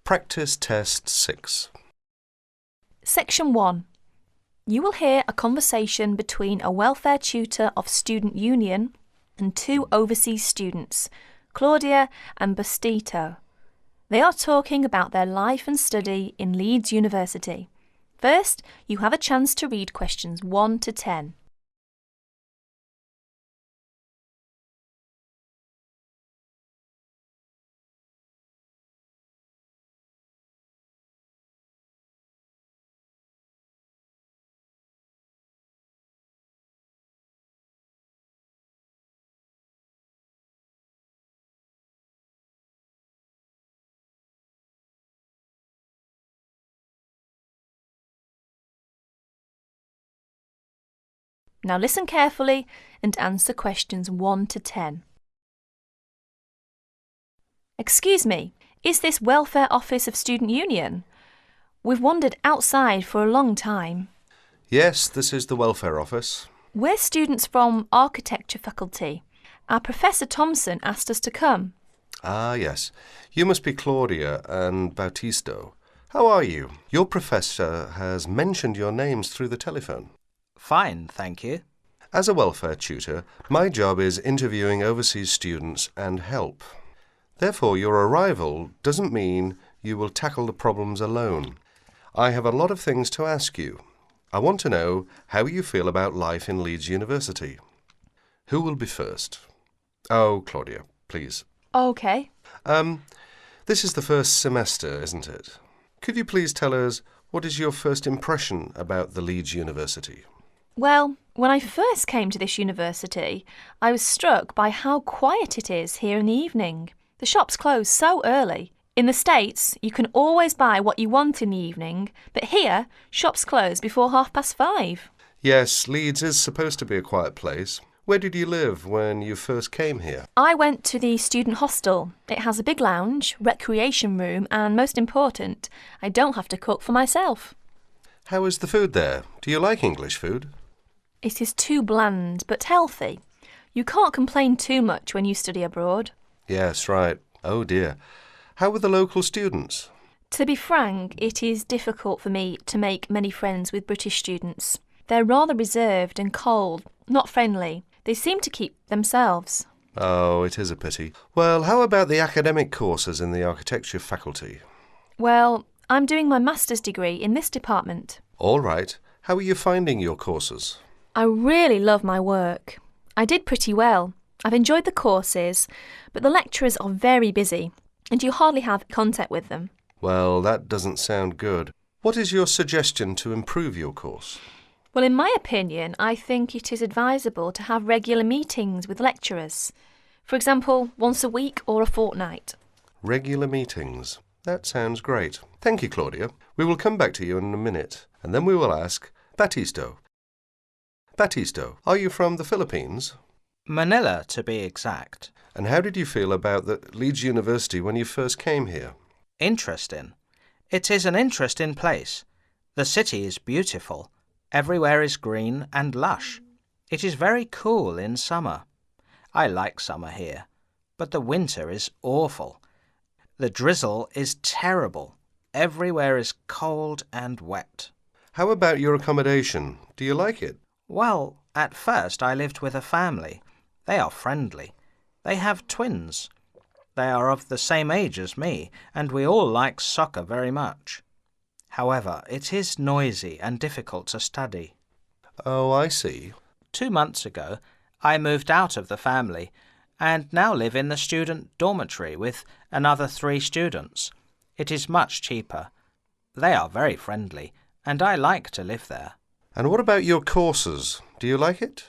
Practice Test 6. Section 1. You will hear a conversation between a welfare tutor of Student Union and two overseas students, Claudia and Bastito. They are talking about their life and study in Leeds University. First, you have a chance to read questions 1 to 10. Now listen carefully and answer questions 1 to 10. Excuse me, is this Welfare Office of Student Union? We've wandered outside for a long time. Yes, this is the Welfare Office. We're students from Architecture faculty. Our Professor Thompson asked us to come. Ah, yes. You must be Claudia and Bautisto. How are you? Your professor has mentioned your names through the telephone. Fine, thank you. As a welfare tutor, my job is interviewing overseas students and help. Therefore, your arrival doesn't mean you will tackle the problems alone. I have a lot of things to ask you. I want to know how you feel about life in Leeds University. Who will be first? Oh, Claudia, please. OK. This is the first semester, isn't it? Could you please tell us what is your first impression about the Leeds University? Well, when I first came to this university, I was struck by how quiet it is here in the evening. The shops close so early. In the States, you can always buy what you want in the evening, but here, shops close before 5:30. Yes, Leeds is supposed to be a quiet place. Where did you live when you first came here? I went to the student hostel. It has a big lounge, recreation room, and most important, I don't have to cook for myself. How is the food there? Do you like English food? It is too bland, but healthy. You can't complain too much when you study abroad. Yes, right. Oh dear. How were the local students? To be frank, it is difficult for me to make many friends with British students. They're rather reserved and cold, not friendly. They seem to keep themselves. Oh, it is a pity. Well, how about the academic courses in the architecture faculty? Well, I'm doing my master's degree in this department. All right. How are you finding your courses? I really love my work. I did pretty well. I've enjoyed the courses, but the lecturers are very busy, and you hardly have contact with them. Well, that doesn't sound good. What is your suggestion to improve your course? Well, in my opinion, I think it is advisable to have regular meetings with lecturers. For example, once a week or a fortnight. Regular meetings. That sounds great. Thank you, Claudia. We will come back to you in a minute, and then we will ask Batisto. Batisto, are you from the Philippines? Manila, to be exact. And how did you feel about the Leeds University when you first came here? Interesting. It is an interesting place. The city is beautiful. Everywhere is green and lush. It is very cool in summer. I like summer here, but the winter is awful. The drizzle is terrible. Everywhere is cold and wet. How about your accommodation? Do you like it? Well, at first I lived with a family. They are friendly. They have twins. They are of the same age as me, and we all like soccer very much. However, it is noisy and difficult to study. Oh, I see. 2 months ago, I moved out of the family and now live in the student dormitory with another 3 students. It is much cheaper. They are very friendly, and I like to live there. And what about your courses? Do you like it?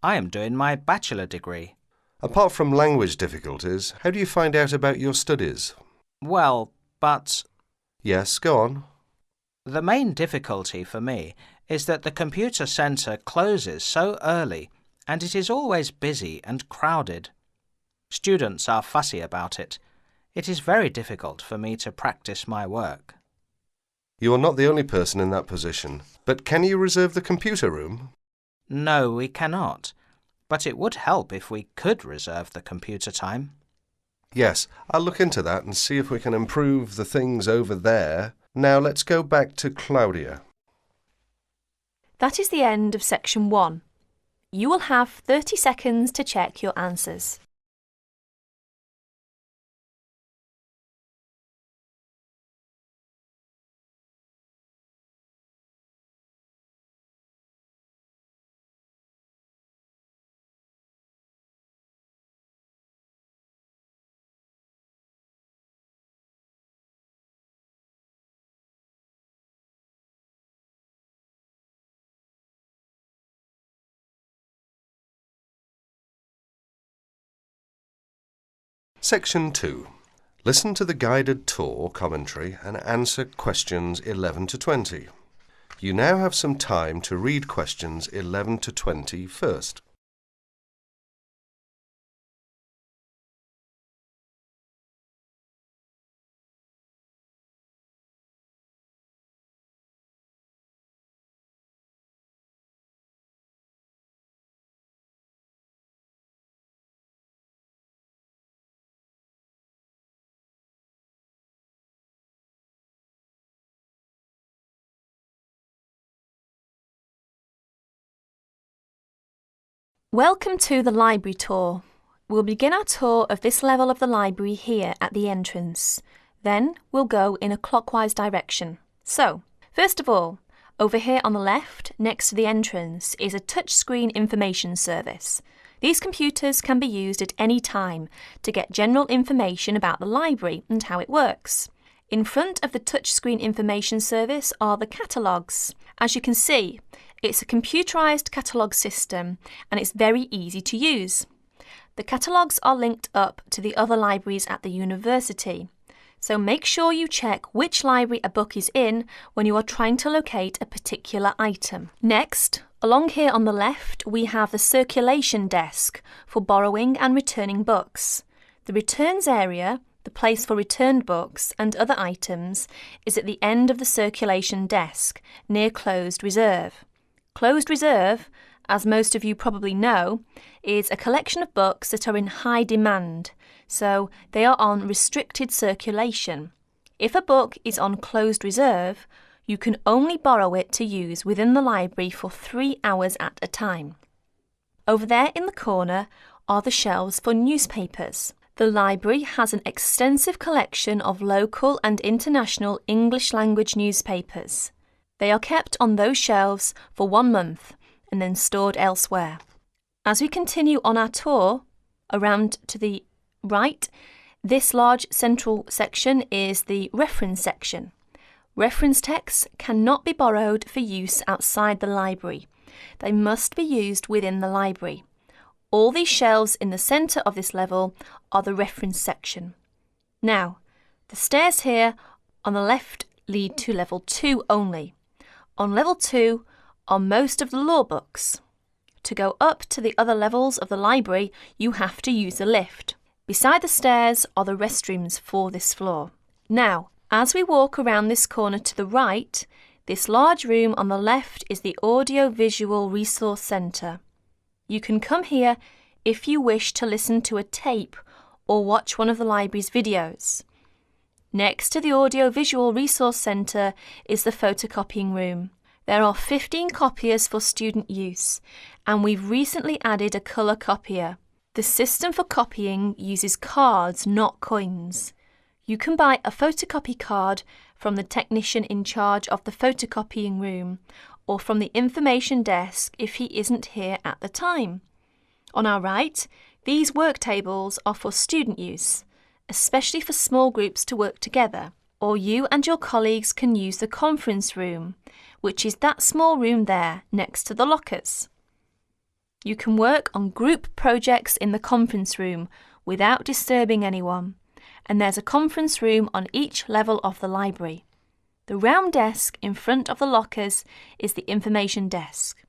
I am doing my bachelor degree. Apart from language difficulties, how do you find out about your studies? Well, but Yes, go on. the main difficulty for me is that the computer centre closes so early and it is always busy and crowded. Students are fussy about it. It is very difficult for me to practice my work. You are not the only person in that position. But can you reserve the computer room? No, we cannot. But it would help if we could reserve the computer time. Yes, I'll look into that and see if we can improve the things over there. Now let's go back to Claudia. That is the end of section 1. You will have 30 seconds to check your answers. Section 2. Listen to the guided tour commentary and answer questions 11 to 20. You now have some time to read questions 11 to 20 first. Welcome to the library tour. We'll begin our tour of this level of the library here at the entrance. Then we'll go in a clockwise direction. So, first of all, over here on the left, next to the entrance, is a touchscreen information service. These computers can be used at any time to get general information about the library and how it works. In front of the touchscreen information service are the catalogues. As you can see, it's a computerised catalogue system and it's very easy to use. The catalogues are linked up to the other libraries at the university, so make sure you check which library a book is in when you are trying to locate a particular item. Next, along here on the left, we have the circulation desk for borrowing and returning books. The returns area, the place for returned books and other items, is at the end of the circulation desk, near closed reserve. Closed reserve, as most of you probably know, is a collection of books that are in high demand, so they are on restricted circulation. If a book is on closed reserve, you can only borrow it to use within the library for 3 hours at a time. Over there in the corner are the shelves for newspapers. The library has an extensive collection of local and international English language newspapers. They are kept on those shelves for 1 month and then stored elsewhere. As we continue on our tour, around to the right, this large central section is the reference section. Reference texts cannot be borrowed for use outside the library. They must be used within the library. All these shelves in the centre of this level are the reference section. Now, the stairs here on the left lead to level 2 only. On level 2 are most of the law books. To go up to the other levels of the library, you have to use a lift. Beside the stairs are the restrooms for this floor. Now, as we walk around this corner to the right, this large room on the left is the Audio-Visual Resource Centre. You can come here if you wish to listen to a tape or watch one of the library's videos. Next to the Audio-Visual Resource Centre is the photocopying room. There are 15 copiers for student use, and we've recently added a colour copier. The system for copying uses cards, not coins. You can buy a photocopy card from the technician in charge of the photocopying room, or from the information desk if he isn't here at the time. On our right, these work tables are for student use, especially for small groups to work together, or you and your colleagues can use the conference room, which is that small room there next to the lockers. You can work on group projects in the conference room without disturbing anyone, and there's a conference room on each level of the library. The round desk in front of the lockers is the information desk.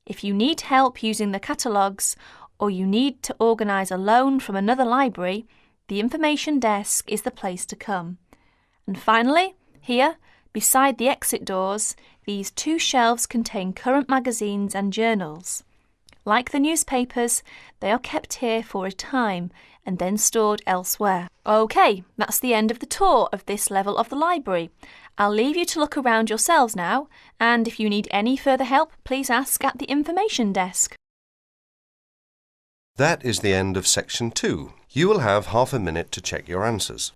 If you need help using the catalogues, or you need to organise a loan from another library, the information desk is the place to come. And finally, here, beside the exit doors, these 2 shelves contain current magazines and journals. Like the newspapers, they are kept here for a time and then stored elsewhere. OK, that's the end of the tour of this level of the library. I'll leave you to look around yourselves now, and if you need any further help, please ask at the information desk. That is the end of section 2. You will have half a minute to check your answers.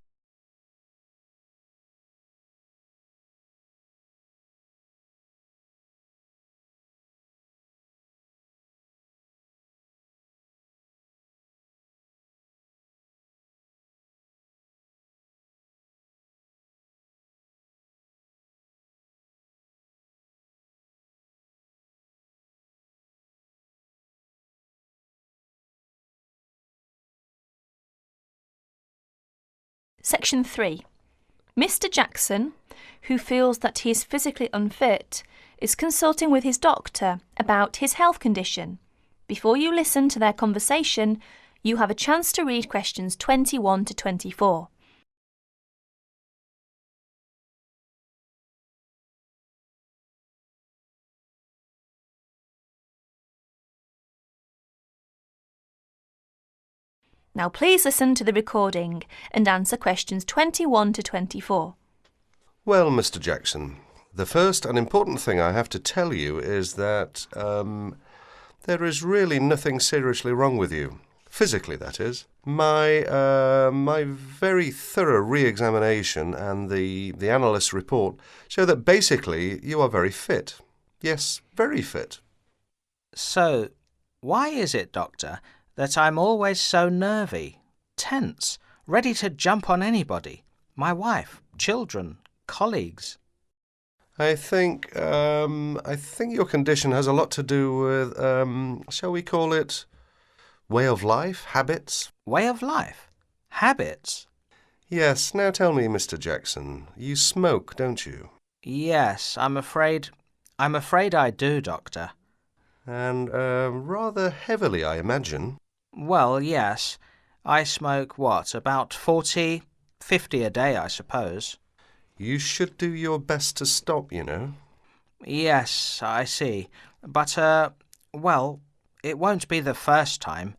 Section 3. Mr. Jackson, who feels that he is physically unfit, is consulting with his doctor about his health condition. Before you listen to their conversation, you have a chance to read questions 21 to 24. Now please listen to the recording and answer questions 21 to 24. Well, Mr. Jackson, the first and important thing I have to tell you is that there is really nothing seriously wrong with you. Physically, that is. My very thorough re-examination and the analyst's report show that basically you are very fit. Yes, very fit. So, why is it, Doctor, that I'm always so nervy, tense, ready to jump on anybody? My wife, children, colleagues. I think your condition has a lot to do with, shall we call it, way of life, habits? Way of life? Habits? Yes. Now tell me, Mr. Jackson, you smoke, don't you? Yes, I'm afraid I do, Doctor. And rather heavily, I imagine. Well, yes. I smoke, about 40, 50 a day, I suppose. You should do your best to stop, you know. Yes, I see. But, it won't be the first time.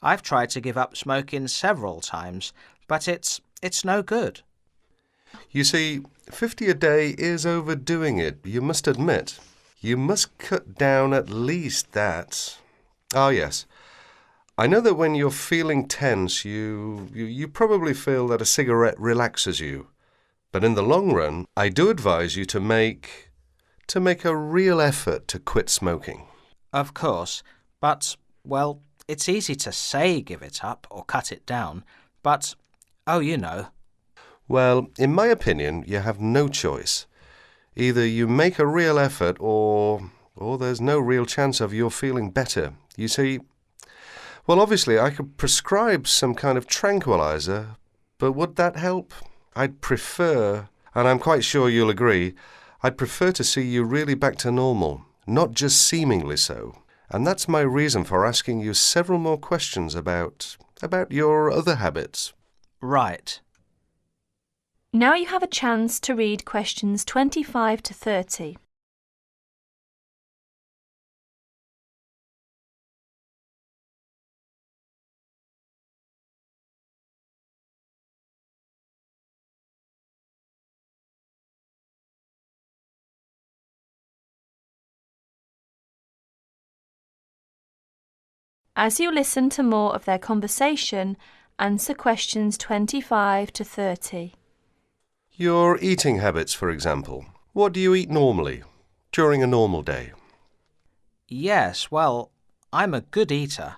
I've tried to give up smoking several times, but it's no good. You see, 50 a day is overdoing it, you must admit. You must cut down at least that. Ah, yes. I know that when you're feeling tense, you probably feel that a cigarette relaxes you. But in the long run, I do advise you to make a real effort to quit smoking. Of course, but, it's easy to say give it up or cut it down, but, you know. Well, in my opinion, you have no choice. Either you make a real effort or there's no real chance of your feeling better. You see, well, obviously I could prescribe some kind of tranquilizer, but would that help? I'd prefer, and I'm quite sure you'll agree, I'd prefer to see you really back to normal, not just seemingly so. And that's my reason for asking you several more questions about your other habits. Right. Now you have a chance to read questions 25 to 30. As you listen to more of their conversation, answer questions 25 to 30. Your eating habits, for example. What do you eat normally, during a normal day? Yes, I'm a good eater.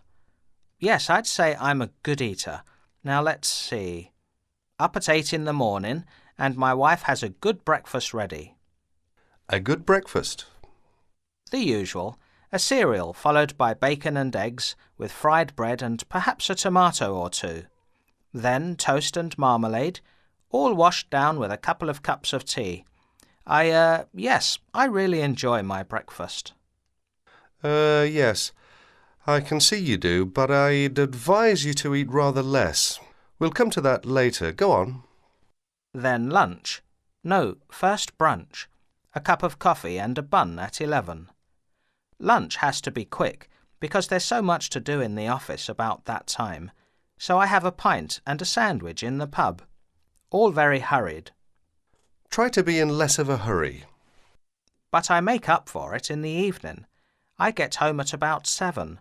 Yes, I'd say I'm a good eater. Now let's see. Up at 8 in the morning, and my wife has a good breakfast ready. A good breakfast? The usual. A cereal followed by bacon and eggs with fried bread and perhaps a tomato or two. Then toast and marmalade, all washed down with a couple of cups of tea. Yes, I really enjoy my breakfast. Yes, I can see you do, but I'd advise you to eat rather less. We'll come to that later. Go on. Then lunch. No, first brunch. A cup of coffee and a bun at 11. Lunch has to be quick, because there's so much to do in the office about that time, so I have a pint and a sandwich in the pub. All very hurried. Try to be in less of a hurry. But I make up for it in the evening. I get home at about 7.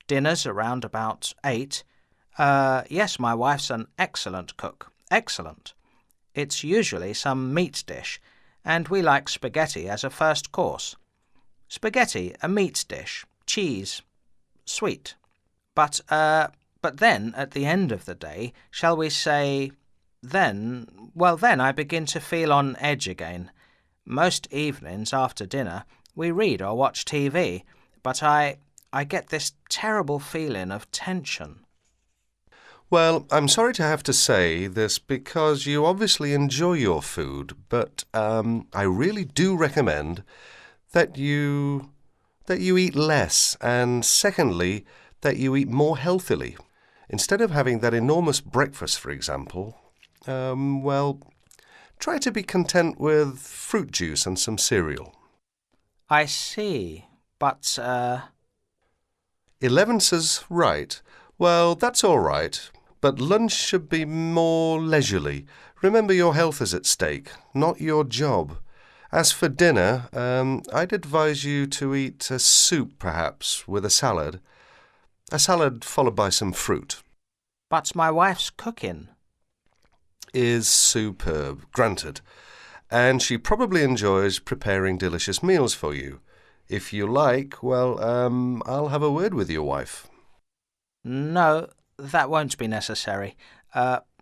Dinner's around about 8. Yes, my wife's an excellent cook. Excellent. It's usually some meat dish, and we like spaghetti as a first course. Spaghetti, a meat dish, cheese, sweet. But then, at the end of the day, shall we say, then I begin to feel on edge again. Most evenings after dinner we read or watch TV, but I get this terrible feeling of tension. Well, I'm sorry to have to say this because you obviously enjoy your food, but I really do recommend that you eat less, and secondly, that you eat more healthily. Instead of having that enormous breakfast, for example, try to be content with fruit juice and some cereal. I see, but 11 says right. Well, that's all right, but lunch should be more leisurely. Remember, your health is at stake, not your job. As for dinner, I'd advise you to eat a soup, perhaps, with a salad. A salad followed by some fruit. But my wife's cooking is superb, granted, and she probably enjoys preparing delicious meals for you. If you like, I'll have a word with your wife. No, that won't be necessary.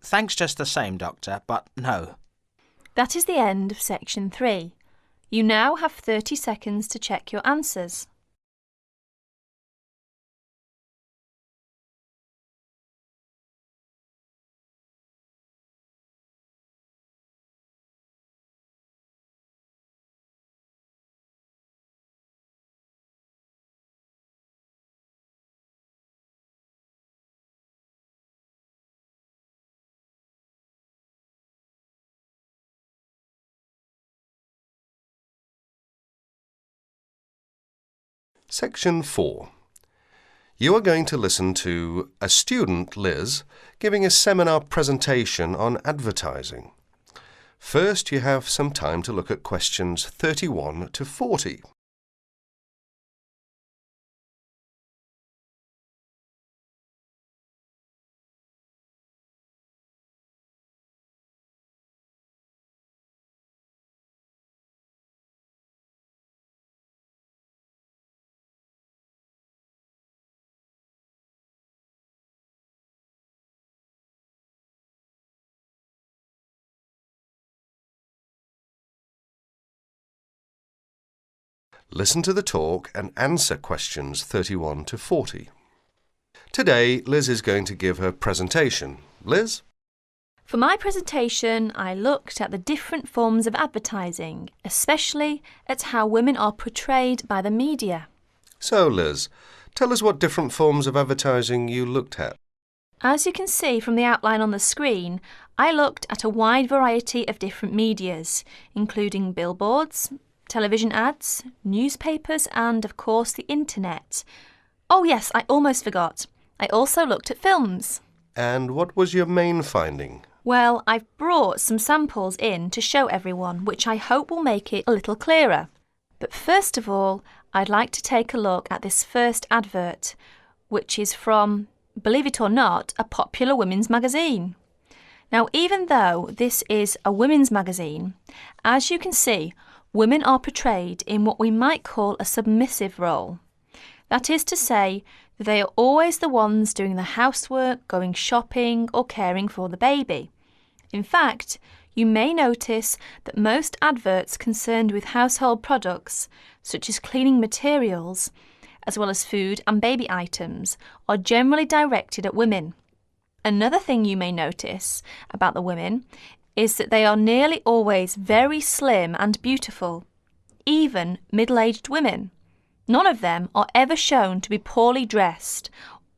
Thanks just the same, Doctor, but no. That is the end of section 3. You now have 30 seconds to check your answers. Section 4. You are going to listen to a student, Liz, giving a seminar presentation on advertising. First, you have some time to look at questions 31 to 40. Listen to the talk and answer questions 31 to 40. Today, Liz is going to give her presentation. Liz? For my presentation, I looked at the different forms of advertising, especially at how women are portrayed by the media. So, Liz, tell us what different forms of advertising you looked at. As you can see from the outline on the screen, I looked at a wide variety of different medias, including billboards, television ads, newspapers and, of course, the internet. Oh yes, I almost forgot. I also looked at films. And what was your main finding? Well, I've brought some samples in to show everyone, which I hope will make it a little clearer. But first of all, I'd like to take a look at this first advert, which is from, believe it or not, a popular women's magazine. Now, even though this is a women's magazine, as you can see, women are portrayed in what we might call a submissive role. That is to say, they are always the ones doing the housework, going shopping or caring for the baby. In fact, you may notice that most adverts concerned with household products, such as cleaning materials, as well as food and baby items, are generally directed at women. Another thing you may notice about the women is that they are nearly always very slim and beautiful, even middle-aged women. None of them are ever shown to be poorly dressed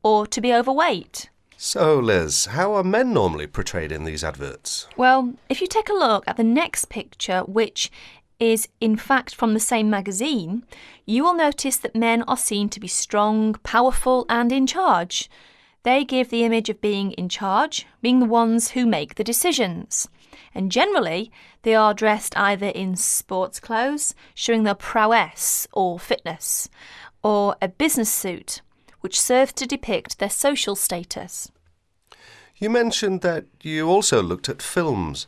or to be overweight. So, Liz, how are men normally portrayed in these adverts? Well, if you take a look at the next picture, which is in fact from the same magazine, you will notice that men are seen to be strong, powerful and in charge. They give the image of being in charge, being the ones who make the decisions. And generally, they are dressed either in sports clothes, showing their prowess or fitness, or a business suit, which serves to depict their social status. You mentioned that you also looked at films.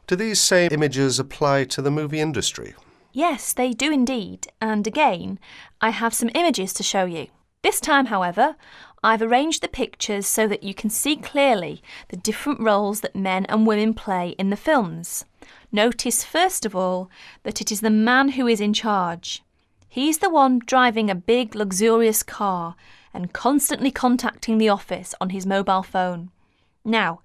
Do these same images apply to the movie industry? Yes, they do indeed, and again, I have some images to show you. This time, however, I've arranged the pictures so that you can see clearly the different roles that men and women play in the films. Notice first of all that it is the man who is in charge. He's the one driving a big, luxurious car and constantly contacting the office on his mobile phone. Now,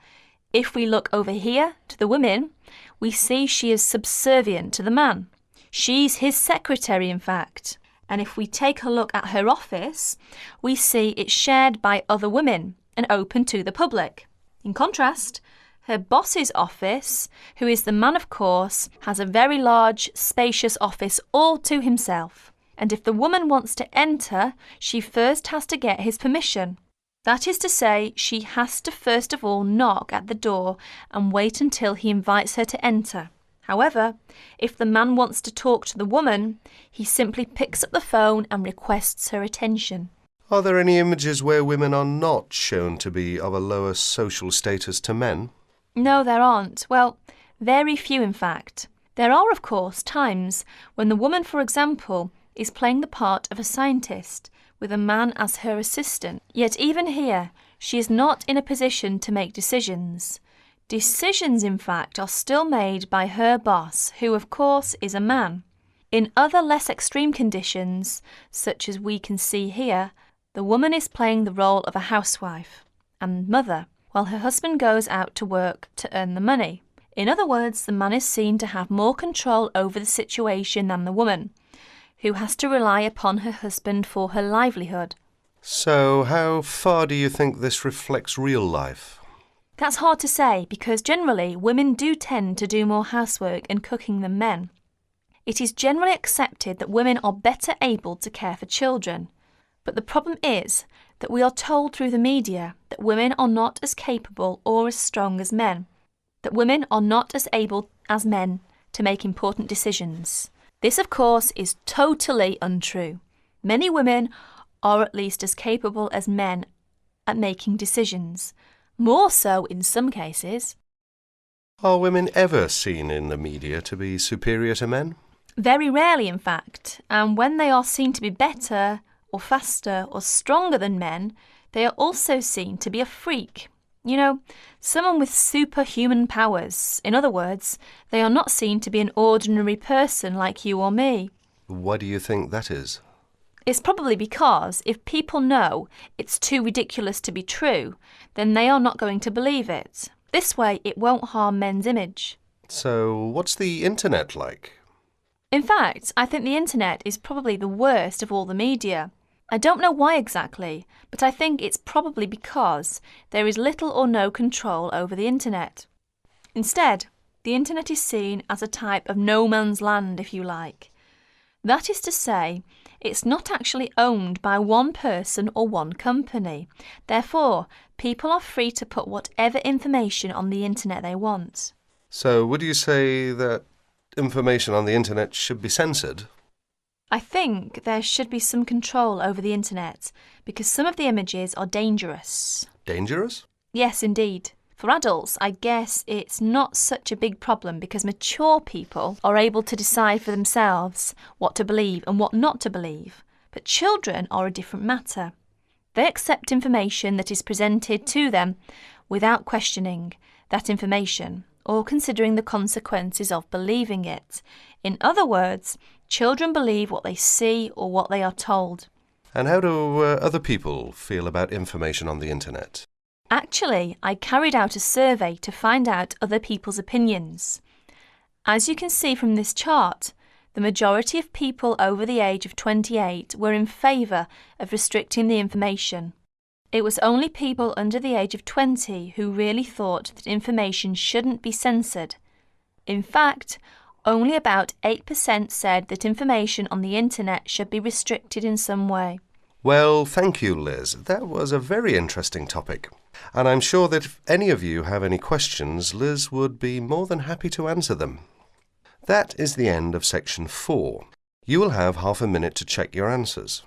if we look over here to the women, we see she is subservient to the man. She's his secretary, in fact. And if we take a look at her office, we see it's shared by other women and open to the public. In contrast, her boss's office, who is the man of course, has a very large, spacious office all to himself. And if the woman wants to enter, she first has to get his permission. That is to say, she has to first of all knock at the door and wait until he invites her to enter. However, if the man wants to talk to the woman, he simply picks up the phone and requests her attention. Are there any images where women are not shown to be of a lower social status to men? No, there aren't. Well, very few in fact. There are, of course, times when the woman, for example, is playing the part of a scientist, with a man as her assistant. Yet even here, she is not in a position to make decisions. Decisions, in fact, are still made by her boss, who, of course, is a man. In other less extreme conditions, such as we can see here, the woman is playing the role of a housewife and mother, while her husband goes out to work to earn the money. In other words, the man is seen to have more control over the situation than the woman, who has to rely upon her husband for her livelihood. So, how far do you think this reflects real life? That's hard to say because generally women do tend to do more housework and cooking than men. It is generally accepted that women are better able to care for children. But the problem is that we are told through the media that women are not as capable or as strong as men, that women are not as able as men to make important decisions. This, of course, is totally untrue. Many women are at least as capable as men at making decisions, more so in some cases. Are women ever seen in the media to be superior to men? Very rarely, in fact, and when they are seen to be better or faster or stronger than men, they are also seen to be a freak. You know, someone with superhuman powers. In other words, they are not seen to be an ordinary person like you or me. Why do you think that is? It's probably because if people know it's too ridiculous to be true, then they are not going to believe it. This way, it won't harm men's image. So, what's the internet like? In fact, I think the internet is probably the worst of all the media. I don't know why exactly, but I think it's probably because there is little or no control over the internet. Instead, the internet is seen as a type of no man's land, if you like. That is to say, it's not actually owned by one person or one company. Therefore, people are free to put whatever information on the internet they want. So, would you say that information on the internet should be censored? I think there should be some control over the internet because some of the images are dangerous. Dangerous? Yes, indeed. For adults, I guess it's not such a big problem because mature people are able to decide for themselves what to believe and what not to believe. But children are a different matter. They accept information that is presented to them without questioning that information or considering the consequences of believing it. In other words, children believe what they see or what they are told. And how do other people feel about information on the internet? Actually, I carried out a survey to find out other people's opinions. As you can see from this chart, the majority of people over the age of 28 were in favour of restricting the information. It was only people under the age of 20 who really thought that information shouldn't be censored. In fact, Only about 8% said that information on the internet should be restricted in some way. Well, thank you, Liz. That was a very interesting topic. And I'm sure that if any of you have any questions, Liz would be more than happy to answer them. That is the end of section 4. You will have half a minute to check your answers.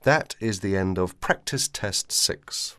That is the end of practice test 6.